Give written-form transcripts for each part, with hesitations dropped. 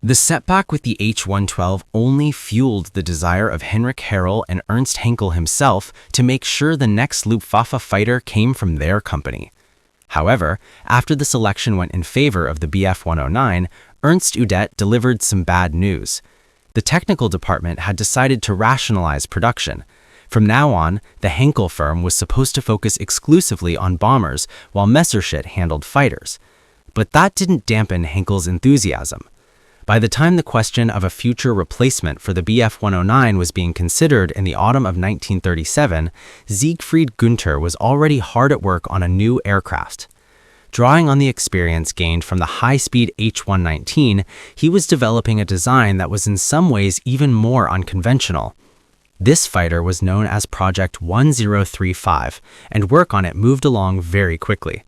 The setback with the H-112 only fueled the desire of Heinrich Harrel and Ernst Heinkel himself to make sure the next Luftwaffe fighter came from their company. However, after the selection went in favor of the Bf-109, Ernst Udet delivered some bad news. The technical department had decided to rationalize production. From now on, the Heinkel firm was supposed to focus exclusively on bombers, while Messerschmitt handled fighters. But that didn't dampen Heinkel's enthusiasm. By the time the question of a future replacement for the Bf-109 was being considered in the autumn of 1937, Siegfried Günther was already hard at work on a new aircraft. Drawing on the experience gained from the high-speed H-119, he was developing a design that was in some ways even more unconventional. This fighter was known as Project 1035, and work on it moved along very quickly.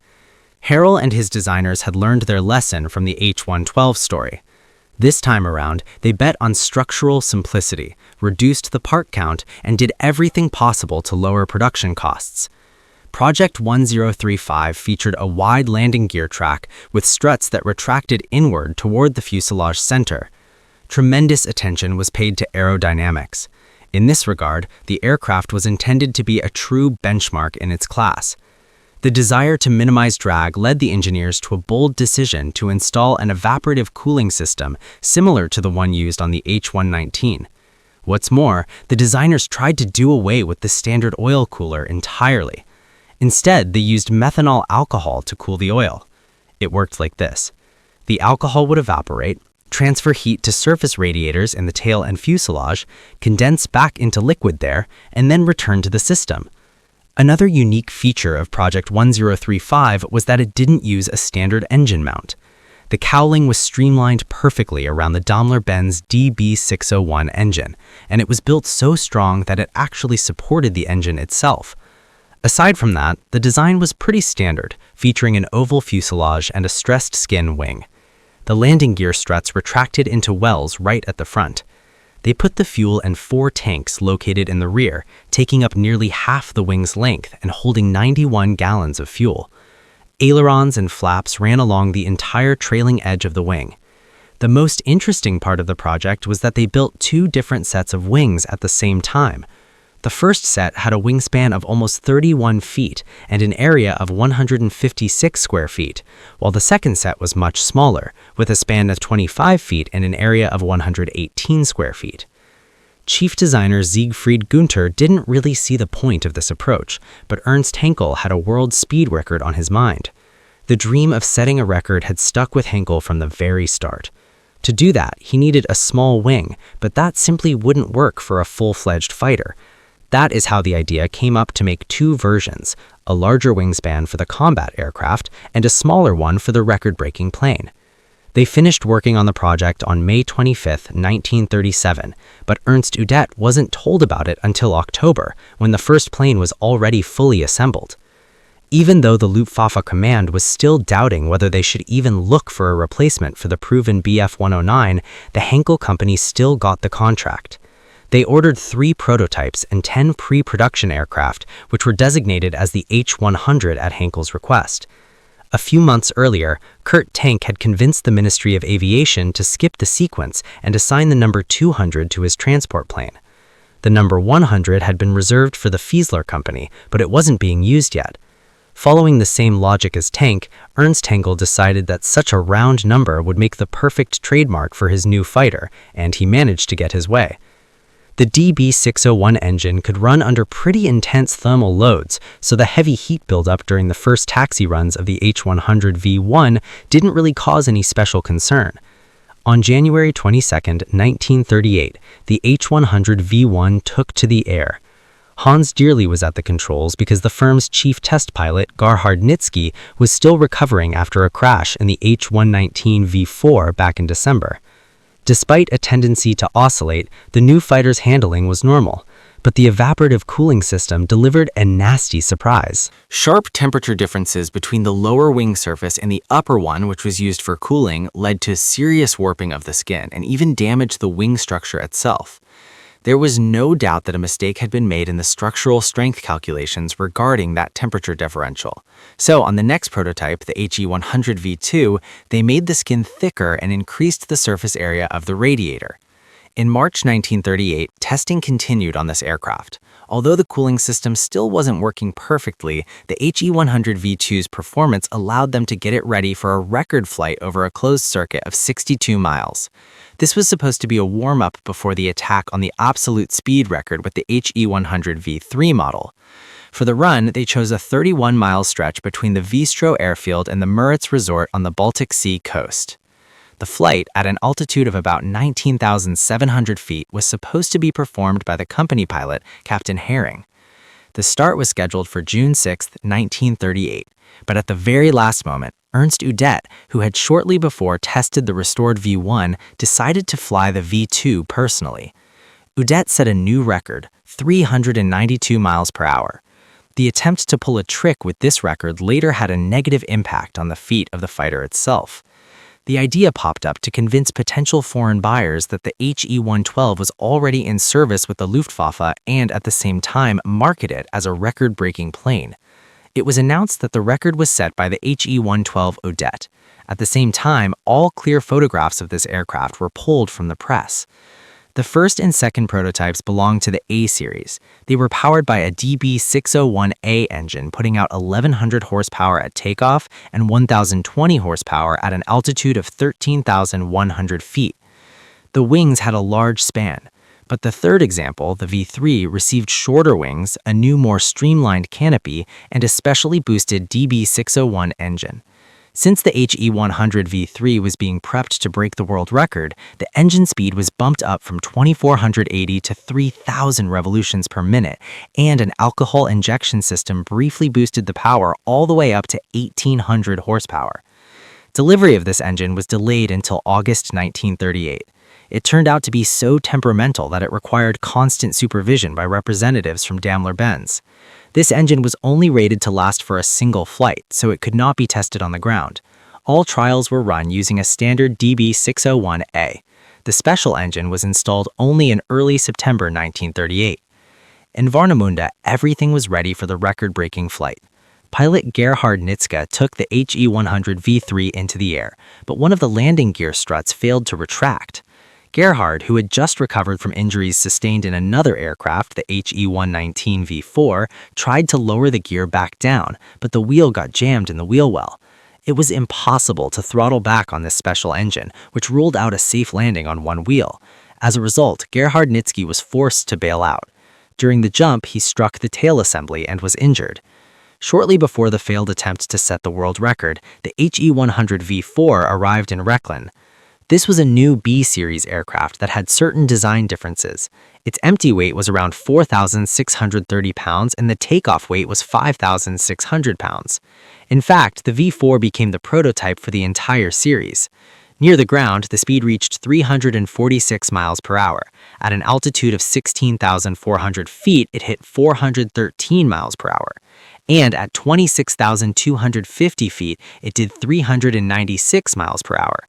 Harrel and his designers had learned their lesson from the H-112 story. This time around, they bet on structural simplicity, reduced the part count, and did everything possible to lower production costs. Project 1035 featured a wide landing gear track with struts that retracted inward toward the fuselage center. Tremendous attention was paid to aerodynamics. In this regard, the aircraft was intended to be a true benchmark in its class. The desire to minimize drag led the engineers to a bold decision to install an evaporative cooling system similar to the one used on the H-119. What's more, the designers tried to do away with the standard oil cooler entirely. Instead, they used methanol alcohol to cool the oil. It worked like this. The alcohol would evaporate, transfer heat to surface radiators in the tail and fuselage, condense back into liquid there, and then return to the system. Another unique feature of Project 1035 was that it didn't use a standard engine mount. The cowling was streamlined perfectly around the Daimler-Benz DB601 engine, and it was built so strong that it actually supported the engine itself. Aside from that, the design was pretty standard, featuring an oval fuselage and a stressed skin wing. The landing gear struts retracted into wells right at the front. They put the fuel in 4 tanks located in the rear, taking up nearly half the wing's length and holding 91 gallons of fuel. Ailerons and flaps ran along the entire trailing edge of the wing. The most interesting part of the project was that they built 2 different sets of wings at the same time. The first set had a wingspan of almost 31 feet and an area of 156 square feet, while the second set was much smaller, with a span of 25 feet and an area of 118 square feet. Chief designer Siegfried Günther didn't really see the point of this approach, but Ernst Heinkel had a world speed record on his mind. The dream of setting a record had stuck with Heinkel from the very start. To do that, he needed a small wing, but that simply wouldn't work for a full-fledged fighter. That is how the idea came up to make 2 versions, a larger wingspan for the combat aircraft and a smaller one for the record-breaking plane. They finished working on the project on May 25, 1937, but Ernst Udet wasn't told about it until October, when the first plane was already fully assembled. Even though the Luftwaffe command was still doubting whether they should even look for a replacement for the proven Bf-109, the Heinkel company still got the contract. They ordered 3 prototypes and 10 pre-production aircraft, which were designated as the H-100 at Heinkel's request. A few months earlier, Kurt Tank had convinced the Ministry of Aviation to skip the sequence and assign the number 200 to his transport plane. The number 100 had been reserved for the Fiesler Company, but it wasn't being used yet. Following the same logic as Tank, Ernst Heinkel decided that such a round number would make the perfect trademark for his new fighter, and he managed to get his way. The DB601 engine could run under pretty intense thermal loads, so the heavy heat buildup during the first taxi runs of the H-100 V1 didn't really cause any special concern. On January 22, 1938, the H-100 V1 took to the air. Hans Dearly was at the controls because the firm's chief test pilot, Gerhard Nitzke, was still recovering after a crash in the H-119 V4 back in December. Despite a tendency to oscillate, the new fighter's handling was normal, but the evaporative cooling system delivered a nasty surprise. Sharp temperature differences between the lower wing surface and the upper one, which was used for cooling, led to serious warping of the skin and even damaged the wing structure itself. There was no doubt that a mistake had been made in the structural strength calculations regarding that temperature differential. So on the next prototype, the HE-100V2, they made the skin thicker and increased the surface area of the radiator. In March 1938, testing continued on this aircraft. Although the cooling system still wasn't working perfectly, the HE-100V2's performance allowed them to get it ready for a record flight over a closed circuit of 62 miles. This was supposed to be a warm-up before the attack on the absolute speed record with the HE-100V3 model. For the run, they chose a 31-mile stretch between the Vistro airfield and the Müritz resort on the Baltic Sea coast. The flight, at an altitude of about 19,700 feet, was supposed to be performed by the company pilot, Captain Herring. The start was scheduled for June 6, 1938, but at the very last moment, Ernst Udet, who had shortly before tested the restored V1, decided to fly the V2 personally. Udet set a new record, 392 miles per hour. The attempt to pull a trick with this record later had a negative impact on the feat of the fighter itself. The idea popped up to convince potential foreign buyers that the HE-112 was already in service with the Luftwaffe and at the same time market it as a record-breaking plane. It was announced that the record was set by the HE-112 Udet. At the same time, all clear photographs of this aircraft were pulled from the press. The first and second prototypes belonged to the A series. They were powered by a DB601A engine, putting out 1,100 horsepower at takeoff and 1,020 horsepower at an altitude of 13,100 feet. The wings had a large span, but the third example, the V3, received shorter wings, a new, more streamlined canopy, and a specially boosted DB601 engine. Since the HE-100V3 was being prepped to break the world record, the engine speed was bumped up from 2,480 to 3,000 revolutions per minute, and an alcohol injection system briefly boosted the power all the way up to 1,800 horsepower. Delivery of this engine was delayed until August 1938. It turned out to be so temperamental that it required constant supervision by representatives from Daimler-Benz. This engine was only rated to last for a single flight, so it could not be tested on the ground. All trials were run using a standard DB601A. The special engine was installed only in early September 1938. In Warnemünde, everything was ready for the record-breaking flight. Pilot Gerhard Nitzke took the HE-100V3 into the air, but one of the landing gear struts failed to retract. Gerhard, who had just recovered from injuries sustained in another aircraft, the HE-119V4, tried to lower the gear back down, but the wheel got jammed in the wheel well. It was impossible to throttle back on this special engine, which ruled out a safe landing on one wheel. As a result, Gerhard Nitzke was forced to bail out. During the jump, he struck the tail assembly and was injured. Shortly before the failed attempt to set the world record, the HE-100V4 arrived in Rechlin. This was a new B-series aircraft that had certain design differences. Its empty weight was around 4,630 pounds and the takeoff weight was 5,600 pounds. In fact, the V4 became the prototype for the entire series. Near the ground, the speed reached 346 miles per hour. At an altitude of 16,400 feet, it hit 413 miles per hour. And at 26,250 feet, it did 396 miles per hour.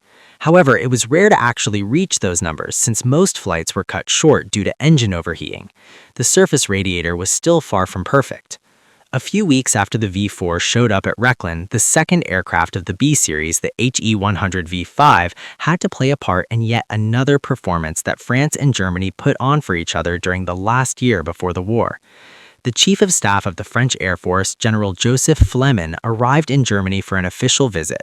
However, it was rare to actually reach those numbers since most flights were cut short due to engine overheating. The surface radiator was still far from perfect. A few weeks after the V4 showed up at Rechlin, the second aircraft of the B-series, the HE-100V5, had to play a part in yet another performance that France and Germany put on for each other during the last year before the war. The Chief of Staff of the French Air Force, General Joseph Flemin, arrived in Germany for an official visit.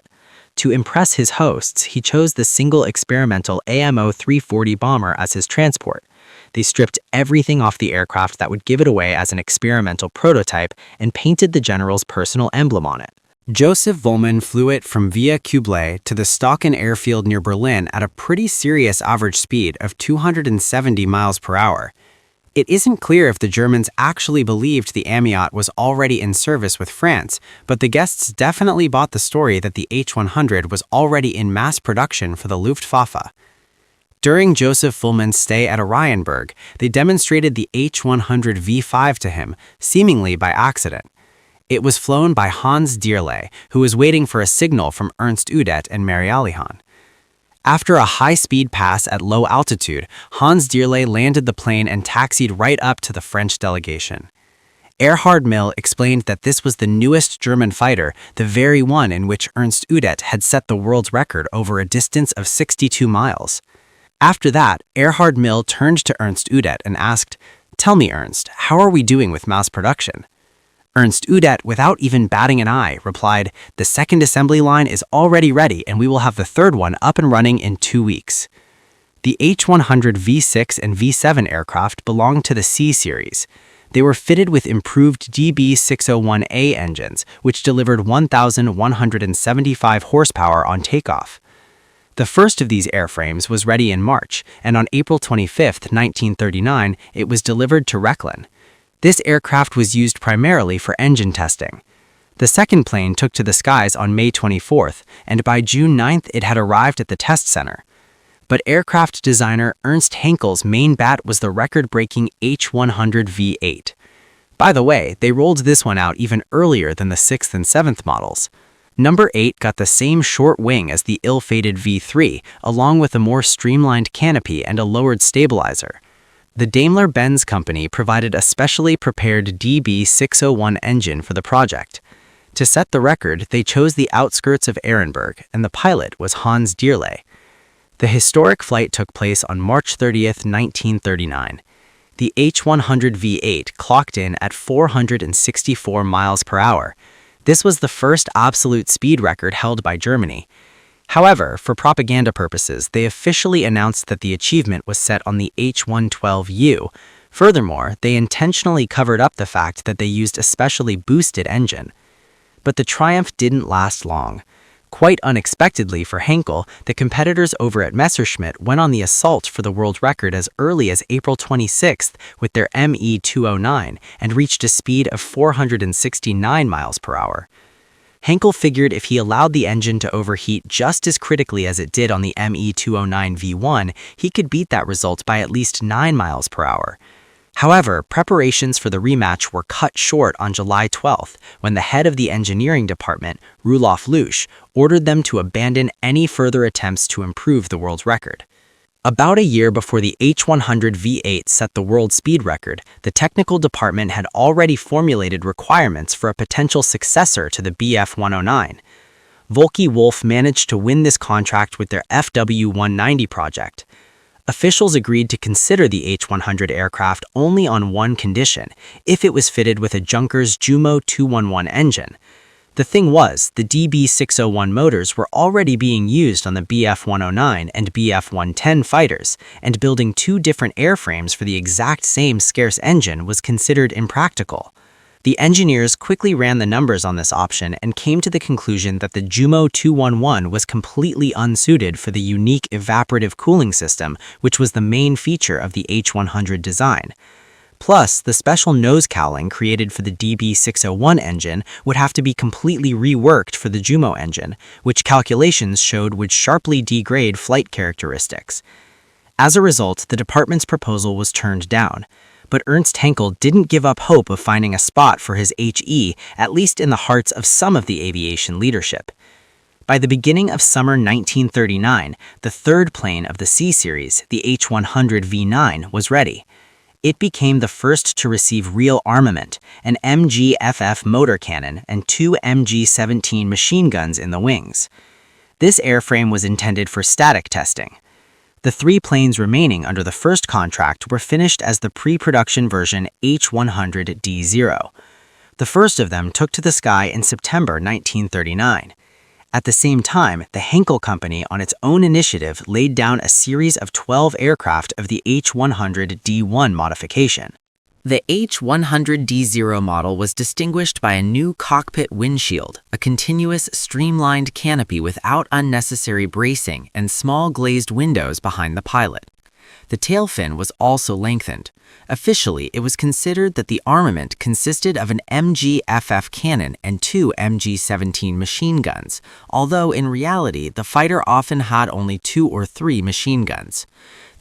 To impress his hosts, he chose the single experimental AMO 340 bomber as his transport. They stripped everything off the aircraft that would give it away as an experimental prototype and painted the general's personal emblem on it. Joseph Vollmann flew it from Via Küble to the Stocken airfield near Berlin at a pretty serious average speed of 270 miles per hour. It isn't clear if the Germans actually believed the Amiot was already in service with France, but the guests definitely bought the story that the H-100 was already in mass production for the Luftwaffe. During Joseph Vollmann's stay at Oranienburg, they demonstrated the H-100V5 to him, seemingly by accident. It was flown by Hans Dierle, who was waiting for a signal from Ernst Udet and Mary Alihan. After a high-speed pass at low altitude, Hans Dierle landed the plane and taxied right up to the French delegation. Erhard Mill explained that this was the newest German fighter, the very one in which Ernst Udet had set the world's record over a distance of 62 miles. After that, Erhard Mill turned to Ernst Udet and asked, "Tell me, Ernst, how are we doing with mass production?" Ernst Udet, without even batting an eye, replied, "The second assembly line is already ready and we will have the third one up and running in 2 weeks." The H-100 V6 and V7 aircraft belonged to the C series. They were fitted with improved DB601A engines, which delivered 1,175 horsepower on takeoff. The first of these airframes was ready in March, and on April 25, 1939, it was delivered to Rechlin. This aircraft was used primarily for engine testing. The second plane took to the skies on May 24th, and by June 9th it had arrived at the test center. But aircraft designer Ernst Heinkel's main bat was the record-breaking H-100 V8. By the way, they rolled this one out even earlier than the 6th and 7th models. Number 8 got the same short wing as the ill-fated V3, along with a more streamlined canopy and a lowered stabilizer. The Daimler-Benz company provided a specially prepared DB601 engine for the project. To set the record, they chose the outskirts of Ehrenberg, and the pilot was Hans Dierle. The historic flight took place on March 30, 1939. The H-100 V8 clocked in at 464 miles per hour. This was the first absolute speed record held by Germany. However, for propaganda purposes, they officially announced that the achievement was set on the H-112U. Furthermore, they intentionally covered up the fact that they used a specially boosted engine. But the triumph didn't last long. Quite unexpectedly for Heinkel, the competitors over at Messerschmitt went on the assault for the world record as early as April 26th with their ME-209 and reached a speed of 469 miles per hour. Heinkel figured if he allowed the engine to overheat just as critically as it did on the ME-209 V1, he could beat that result by at least 9 miles per hour. However, preparations for the rematch were cut short on July 12th when the head of the engineering department, Rudolf Lusch, ordered them to abandon any further attempts to improve the world's record. About a year before the H-100 V8 set the world speed record, the technical department had already formulated requirements for a potential successor to the Bf-109. Volke Wolf managed to win this contract with their FW-190 project. Officials agreed to consider the H-100 aircraft only on one condition, if it was fitted with a Junkers Jumo 211 engine. The thing was, the DB601 motors were already being used on the Bf-109 and Bf-110 fighters, and building two different airframes for the exact same scarce engine was considered impractical. The engineers quickly ran the numbers on this option and came to the conclusion that the Jumo 211 was completely unsuited for the unique evaporative cooling system, which was the main feature of the H-100 design. Plus, the special nose cowling created for the DB601 engine would have to be completely reworked for the Jumo engine, which calculations showed would sharply degrade flight characteristics. As a result, the department's proposal was turned down. But Ernst Heinkel didn't give up hope of finding a spot for his HE, at least in the hearts of some of the aviation leadership. By the beginning of summer 1939, the third plane of the C series, the H-100 V9, was ready. It became the first to receive real armament, an MG-FF motor cannon and 2 MG-17 machine guns in the wings. This airframe was intended for static testing. The 3 planes remaining under the first contract were finished as the pre-production version H-100D0. The first of them took to the sky in September 1939. At the same time, the Heinkel Company, on its own initiative, laid down a series of 12 aircraft of the H-100D1 modification. The H-100D0 model was distinguished by a new cockpit windshield, a continuous, streamlined canopy without unnecessary bracing, and small glazed windows behind the pilot. The tail fin was also lengthened. Officially, it was considered that the armament consisted of an MG-FF cannon and 2 MG-17 machine guns, although in reality, the fighter often had only 2 or 3 machine guns.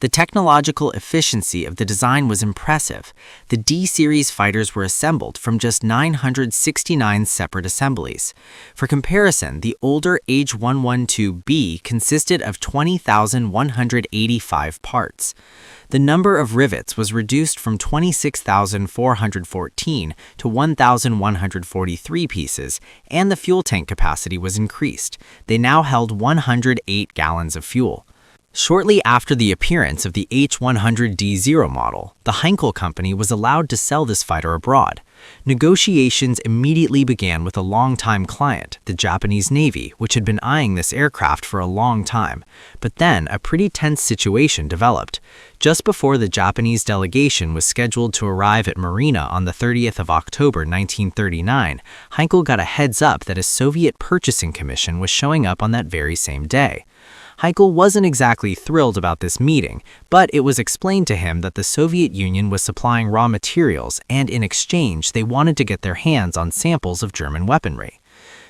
The technological efficiency of the design was impressive. The D-series fighters were assembled from just 969 separate assemblies. For comparison, the older H-112B consisted of 20,185 parts. The number of rivets was reduced from 26,414 to 1,143 pieces, and the fuel tank capacity was increased. They now held 108 gallons of fuel. Shortly after the appearance of the H-100D0 model, the Heinkel Company was allowed to sell this fighter abroad. Negotiations immediately began with a longtime client, the Japanese Navy, which had been eyeing this aircraft for a long time. But then a pretty tense situation developed. Just before the Japanese delegation was scheduled to arrive at Marina on the 30th of October 1939, Heinkel got a heads up that a Soviet purchasing commission was showing up on that very same day. Heinkel wasn't exactly thrilled about this meeting, but it was explained to him that the Soviet Union was supplying raw materials, and in exchange, they wanted to get their hands on samples of German weaponry.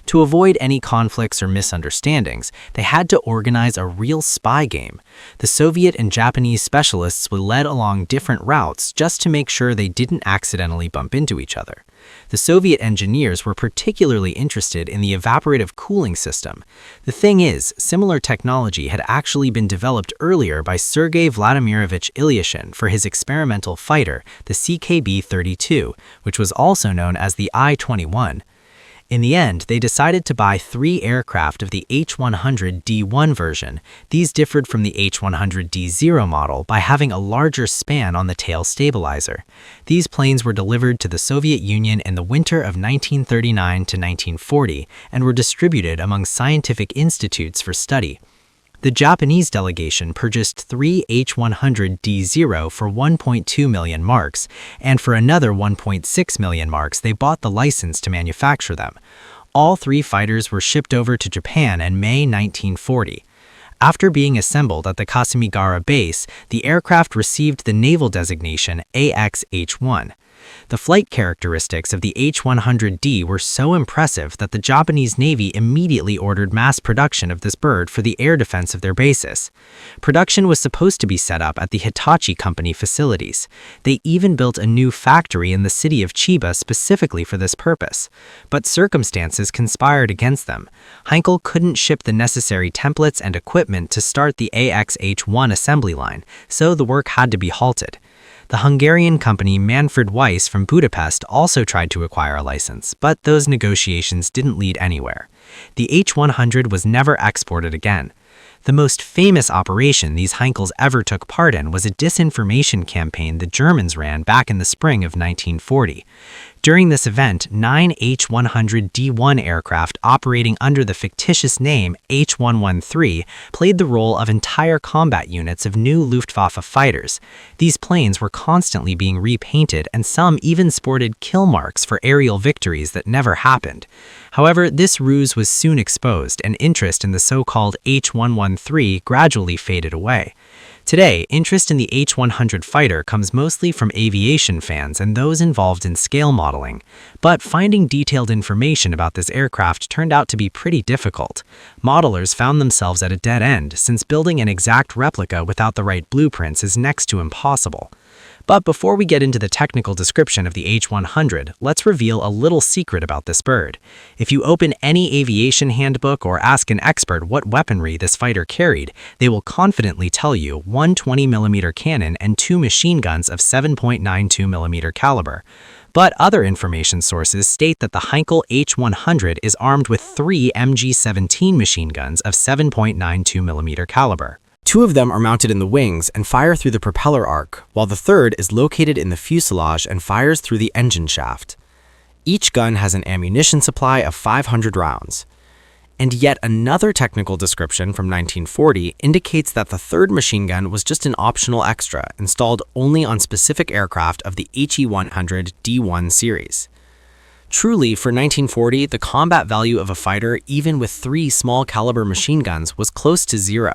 To avoid any conflicts or misunderstandings, they had to organize a real spy game. The Soviet and Japanese specialists were led along different routes just to make sure they didn't accidentally bump into each other. The Soviet engineers were particularly interested in the evaporative cooling system. The thing is, similar technology had actually been developed earlier by Sergei Vladimirovich Ilyushin for his experimental fighter, the CKB-32, which was also known as the I-21. In the end, they decided to buy 3 aircraft of the H-100D1 version. These differed from the H-100D0 model by having a larger span on the tail stabilizer. These planes were delivered to the Soviet Union in the winter of 1939 to 1940 and were distributed among scientific institutes for study. The Japanese delegation purchased 3 H-100D0 for 1.2 million marks, and for another 1.6 million marks they bought the license to manufacture them. All 3 fighters were shipped over to Japan in May 1940. After being assembled at the Kasimigara base, the aircraft received the naval designation AX-H1. The flight characteristics of the H-100D were so impressive that the Japanese Navy immediately ordered mass production of this bird for the air defense of their bases. Production was supposed to be set up at the Hitachi Company facilities. They even built a new factory in the city of Chiba specifically for this purpose. But circumstances conspired against them. Heinkel couldn't ship the necessary templates and equipment to start the AX-H1 assembly line, so the work had to be halted. The Hungarian company Manfred Weiss from Budapest also tried to acquire a license, but those negotiations didn't lead anywhere. The H-100 was never exported again. The most famous operation these Heinkels ever took part in was a disinformation campaign the Germans ran back in the spring of 1940. During this event, 9 H-100D1 aircraft operating under the fictitious name H-113 played the role of entire combat units of new Luftwaffe fighters. These planes were constantly being repainted, and some even sported kill marks for aerial victories that never happened. However, this ruse was soon exposed, and interest in the so-called H-113 gradually faded away. Today, interest in the H-100 fighter comes mostly from aviation fans and those involved in scale modeling. But finding detailed information about this aircraft turned out to be pretty difficult. Modelers found themselves at a dead end, since building an exact replica without the right blueprints is next to impossible. But before we get into the technical description of the H-100, let's reveal a little secret about this bird. If you open any aviation handbook or ask an expert what weaponry this fighter carried, they will confidently tell you 1 20mm cannon and 2 machine guns of 7.92mm caliber. But other information sources state that the Heinkel H-100 is armed with 3 MG-17 machine guns of 7.92mm caliber. 2 of them are mounted in the wings and fire through the propeller arc, while the third is located in the fuselage and fires through the engine shaft. Each gun has an ammunition supply of 500 rounds. And yet another technical description from 1940 indicates that the third machine gun was just an optional extra installed only on specific aircraft of the HE-100D1 series. Truly, for 1940, the combat value of a fighter, even with 3 small caliber machine guns, was close to 0.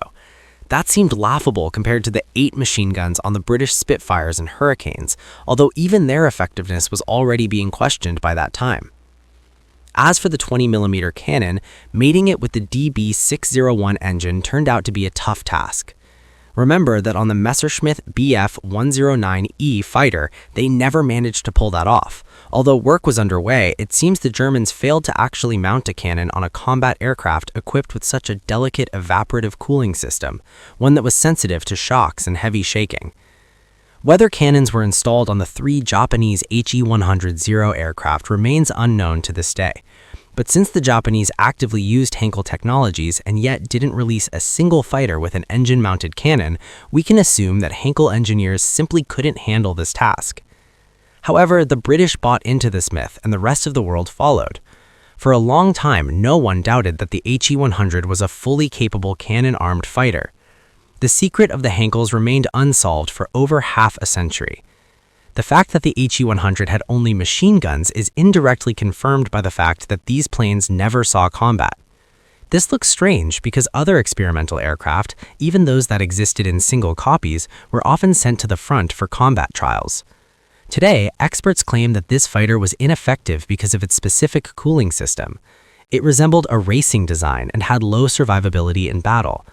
That seemed laughable compared to the 8 machine guns on the British Spitfires and Hurricanes, although even their effectiveness was already being questioned by that time. As for the 20mm cannon, mating it with the DB601 engine turned out to be a tough task. Remember that on the Messerschmitt Bf 109E fighter, they never managed to pull that off. Although work was underway, it seems the Germans failed to actually mount a cannon on a combat aircraft equipped with such a delicate evaporative cooling system, one that was sensitive to shocks and heavy shaking. Whether cannons were installed on the 3 Japanese HE-100 aircraft remains unknown to this day. But since the Japanese actively used Heinkel technologies and yet didn't release a single fighter with an engine-mounted cannon, we can assume that Heinkel engineers simply couldn't handle this task. However, the British bought into this myth and the rest of the world followed. For a long time, no one doubted that the HE-100 was a fully capable cannon-armed fighter. The secret of the Heinkels remained unsolved for over half a century. The fact that the HE-100 had only machine guns is indirectly confirmed by the fact that these planes never saw combat. This looks strange because other experimental aircraft, even those that existed in single copies, were often sent to the front for combat trials. Today, experts claim that this fighter was ineffective because of its specific cooling system. It resembled a racing design and had low survivability in battle.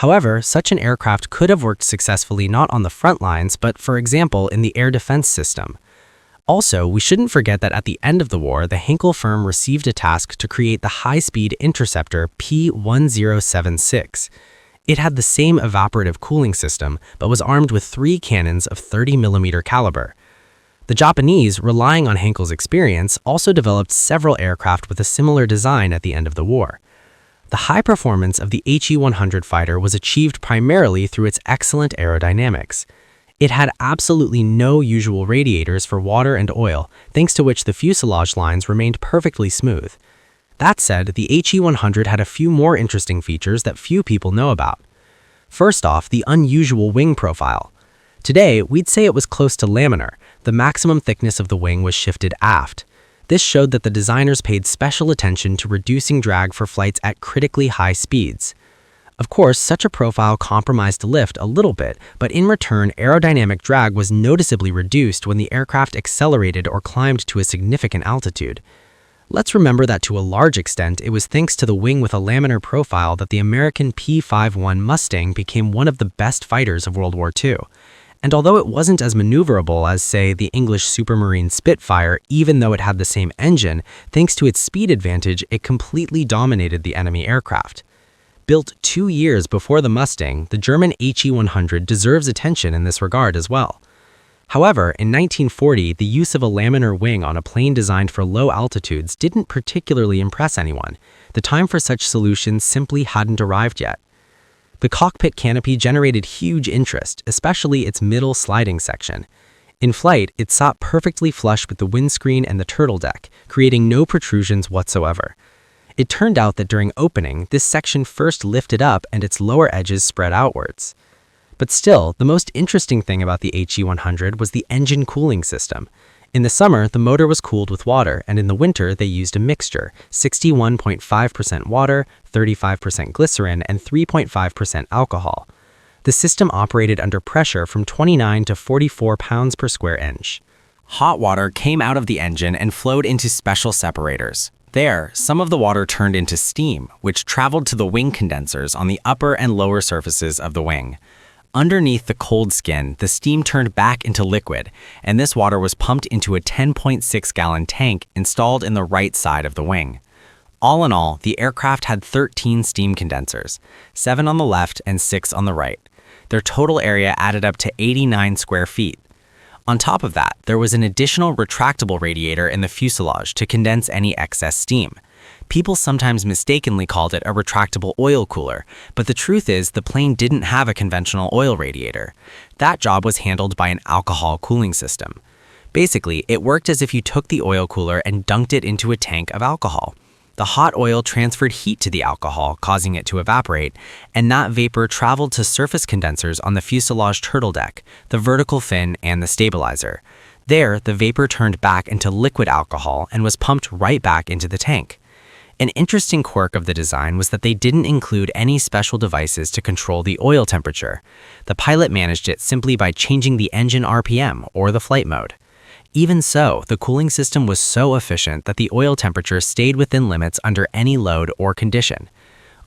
However, such an aircraft could have worked successfully not on the front lines, but for example, in the air defense system. Also, we shouldn't forget that at the end of the war, the Heinkel firm received a task to create the high-speed interceptor P-1076. It had the same evaporative cooling system, but was armed with 3 cannons of 30mm caliber. The Japanese, relying on Heinkel's experience, also developed several aircraft with a similar design at the end of the war. The high performance of the HE-100 fighter was achieved primarily through its excellent aerodynamics. It had absolutely no usual radiators for water and oil, thanks to which the fuselage lines remained perfectly smooth. That said, the HE-100 had a few more interesting features that few people know about. First off, the unusual wing profile. Today, we'd say it was close to laminar. The maximum thickness of the wing was shifted aft. This showed that the designers paid special attention to reducing drag for flights at critically high speeds. Of course, such a profile compromised lift a little bit, but in return, aerodynamic drag was noticeably reduced when the aircraft accelerated or climbed to a significant altitude. Let's remember that to a large extent, it was thanks to the wing with a laminar profile that the American P-51 Mustang became one of the best fighters of World War II. And although it wasn't as maneuverable as, say, the English Supermarine Spitfire, even though it had the same engine, thanks to its speed advantage, it completely dominated the enemy aircraft. Built 2 years before the Mustang, the German HE-100 deserves attention in this regard as well. However, in 1940, the use of a laminar wing on a plane designed for low altitudes didn't particularly impress anyone. The time for such solutions simply hadn't arrived yet. The cockpit canopy generated huge interest, especially its middle sliding section. In flight, it sat perfectly flush with the windscreen and the turtle deck, creating no protrusions whatsoever. It turned out that during opening, this section first lifted up and its lower edges spread outwards. But still, the most interesting thing about the HE-100 was the engine cooling system. In the summer, the motor was cooled with water, and in the winter, they used a mixture, 61.5% water, 35% glycerin, and 3.5% alcohol. The system operated under pressure from 29 to 44 pounds per square inch. Hot water came out of the engine and flowed into special separators. There, some of the water turned into steam, which traveled to the wing condensers on the upper and lower surfaces of the wing. Underneath the cold skin, the steam turned back into liquid, and this water was pumped into a 10.6-gallon tank installed in the right side of the wing. All in all, the aircraft had 13 steam condensers, 7 on the left and 6 on the right. Their total area added up to 89 square feet. On top of that, there was an additional retractable radiator in the fuselage to condense any excess steam. People sometimes mistakenly called it a retractable oil cooler, but the truth is the plane didn't have a conventional oil radiator. That job was handled by an alcohol cooling system. Basically, it worked as if you took the oil cooler and dunked it into a tank of alcohol. The hot oil transferred heat to the alcohol, causing it to evaporate, and that vapor traveled to surface condensers on the fuselage turtle deck, the vertical fin, and the stabilizer. There, the vapor turned back into liquid alcohol and was pumped right back into the tank. An interesting quirk of the design was that they didn't include any special devices to control the oil temperature. The pilot managed it simply by changing the engine RPM, or the flight mode. Even so, the cooling system was so efficient that the oil temperature stayed within limits under any load or condition.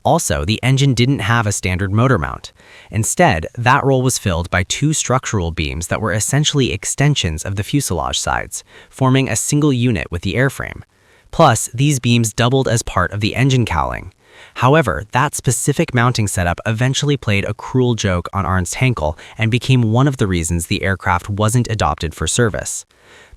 Also, the engine didn't have a standard motor mount. Instead, that role was filled by two structural beams that were essentially extensions of the fuselage sides, forming a single unit with the airframe. Plus, these beams doubled as part of the engine cowling. However, that specific mounting setup eventually played a cruel joke on Ernst Heinkel and became one of the reasons the aircraft wasn't adopted for service.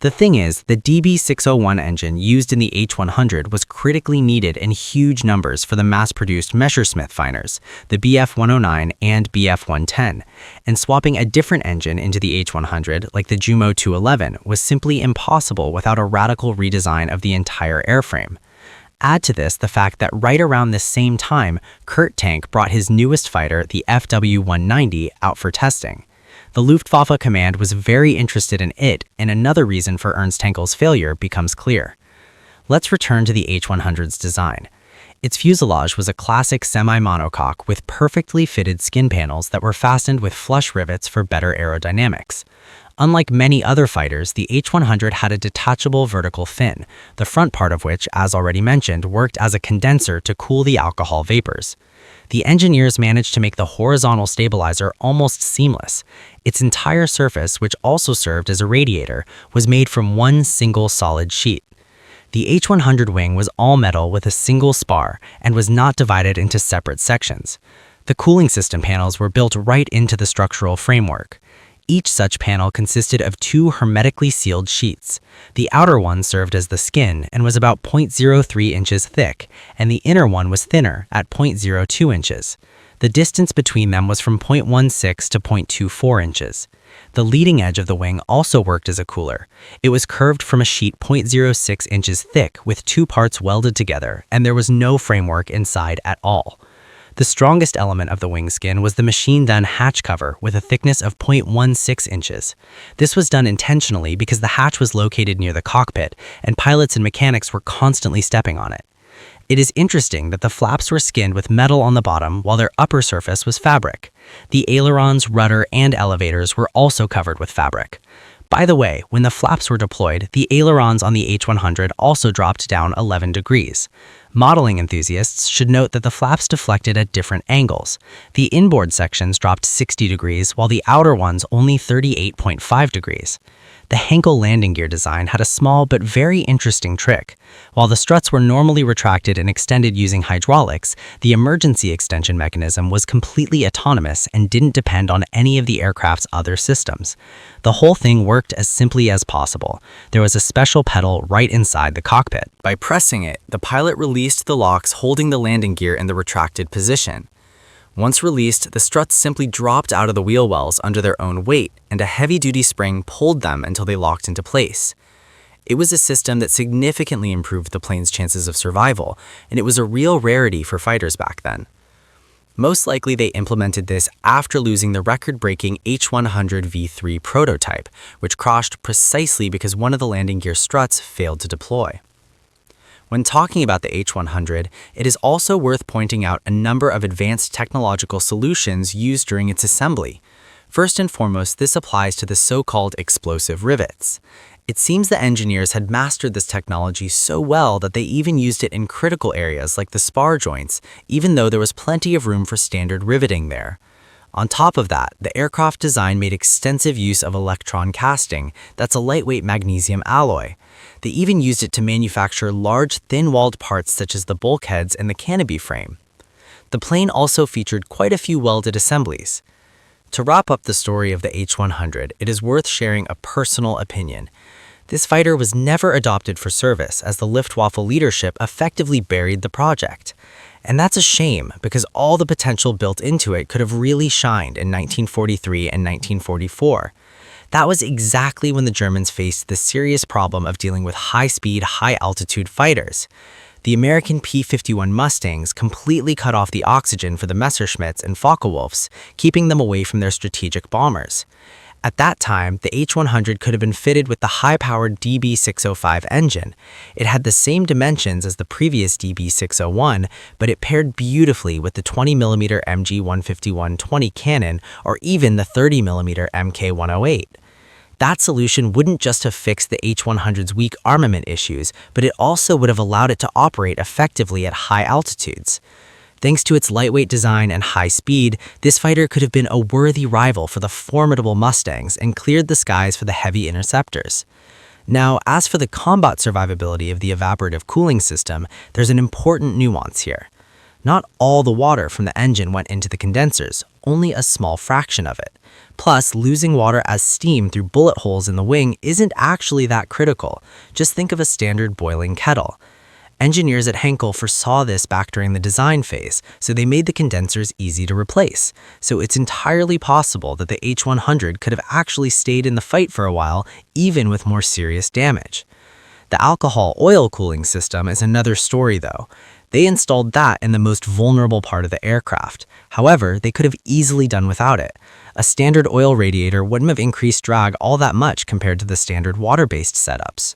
The thing is, the DB601 engine used in the H100 was critically needed in huge numbers for the mass-produced Messerschmitt fighters, the Bf-109 and Bf-110, and swapping a different engine into the H100, like the Jumo 211, was simply impossible without a radical redesign of the entire airframe. Add to this the fact that right around this same time, Kurt Tank brought his newest fighter, the FW-190, out for testing. The Luftwaffe command was very interested in it, and another reason for Ernst Heinkel's failure becomes clear. Let's return to the H100's design. Its fuselage was a classic semi-monocoque with perfectly fitted skin panels that were fastened with flush rivets for better aerodynamics. Unlike many other fighters, the H100 had a detachable vertical fin, the front part of which, as already mentioned, worked as a condenser to cool the alcohol vapors. The engineers managed to make the horizontal stabilizer almost seamless. Its entire surface, which also served as a radiator, was made from one single solid sheet. The H100 wing was all metal with a single spar and was not divided into separate sections. The cooling system panels were built right into the structural framework. Each such panel consisted of two hermetically sealed sheets. The outer one served as the skin and was about 0.03 inches thick, and the inner one was thinner at 0.02 inches. The distance between them was from 0.16 to 0.24 inches. The leading edge of the wing also worked as a cooler. It was curved from a sheet 0.06 inches thick with two parts welded together, and there was no framework inside at all. The strongest element of the wing skin was the machine-done hatch cover with a thickness of 0.16 inches. This was done intentionally because the hatch was located near the cockpit, and pilots and mechanics were constantly stepping on it. It is interesting that the flaps were skinned with metal on the bottom while their upper surface was fabric. The ailerons, rudder, and elevators were also covered with fabric. By the way, when the flaps were deployed, the ailerons on the H100 also dropped down 11 degrees. Modeling enthusiasts should note that the flaps deflected at different angles. The inboard sections dropped 60 degrees, while the outer ones only 38.5 degrees. The Heinkel landing gear design had a small but very interesting trick. While the struts were normally retracted and extended using hydraulics, the emergency extension mechanism was completely autonomous and didn't depend on any of the aircraft's other systems. The whole thing worked as simply as possible. There was a special pedal right inside the cockpit. By pressing it, the pilot released the locks holding the landing gear in the retracted position. Once released, the struts simply dropped out of the wheel wells under their own weight, and a heavy-duty spring pulled them until they locked into place. It was a system that significantly improved the plane's chances of survival, and it was a real rarity for fighters back then. Most likely they implemented this after losing the record-breaking H100 V3 prototype, which crashed precisely because one of the landing gear struts failed to deploy. When talking about the H100, it is also worth pointing out a number of advanced technological solutions used during its assembly. First and foremost, this applies to the so-called explosive rivets. It seems the engineers had mastered this technology so well that they even used it in critical areas like the spar joints, even though there was plenty of room for standard riveting there. On top of that, the aircraft design made extensive use of electron casting, that's a lightweight magnesium alloy. They even used it to manufacture large, thin-walled parts such as the bulkheads and the canopy frame. The plane also featured quite a few welded assemblies. To wrap up the story of the H100, it is worth sharing a personal opinion. This fighter was never adopted for service as the Luftwaffe leadership effectively buried the project. And that's a shame because all the potential built into it could have really shined in 1943 and 1944. That was exactly when the Germans faced the serious problem of dealing with high-speed, high-altitude fighters. The American P-51 Mustangs completely cut off the oxygen for the Messerschmitts and Focke-Wulfs, keeping them away from their strategic bombers. At that time, the H-100 could have been fitted with the high-powered DB605 engine. It had the same dimensions as the previous DB601, but it paired beautifully with the 20mm MG-151-20 cannon or even the 30mm Mk-108. That solution wouldn't just have fixed the H-100's weak armament issues, but it also would have allowed it to operate effectively at high altitudes. Thanks to its lightweight design and high speed, this fighter could have been a worthy rival for the formidable Mustangs and cleared the skies for the heavy interceptors. Now, as for the combat survivability of the evaporative cooling system, there's an important nuance here. Not all the water from the engine went into the condensers, only a small fraction of it. Plus, losing water as steam through bullet holes in the wing isn't actually that critical. Just think of a standard boiling kettle. Engineers at Heinkel foresaw this back during the design phase, so they made the condensers easy to replace. So it's entirely possible that the H-100 could have actually stayed in the fight for a while, even with more serious damage. The alcohol oil cooling system is another story though. They installed that in the most vulnerable part of the aircraft. However, they could have easily done without it. A standard oil radiator wouldn't have increased drag all that much compared to the standard water-based setups.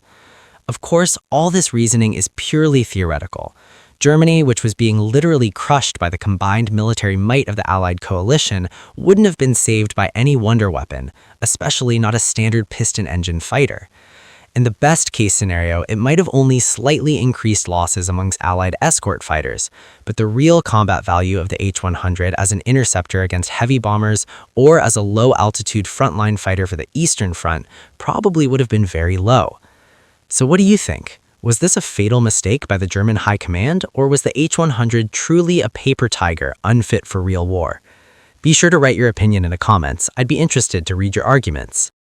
Of course, all this reasoning is purely theoretical. Germany, which was being literally crushed by the combined military might of the Allied coalition, wouldn't have been saved by any wonder weapon, especially not a standard piston engine fighter. In the best-case scenario, it might have only slightly increased losses amongst Allied escort fighters, but the real combat value of the H-100 as an interceptor against heavy bombers or as a low-altitude frontline fighter for the Eastern Front probably would have been very low. So what do you think? Was this a fatal mistake by the German high command, or was the H-100 truly a paper tiger unfit for real war? Be sure to write your opinion in the comments. I'd be interested to read your arguments.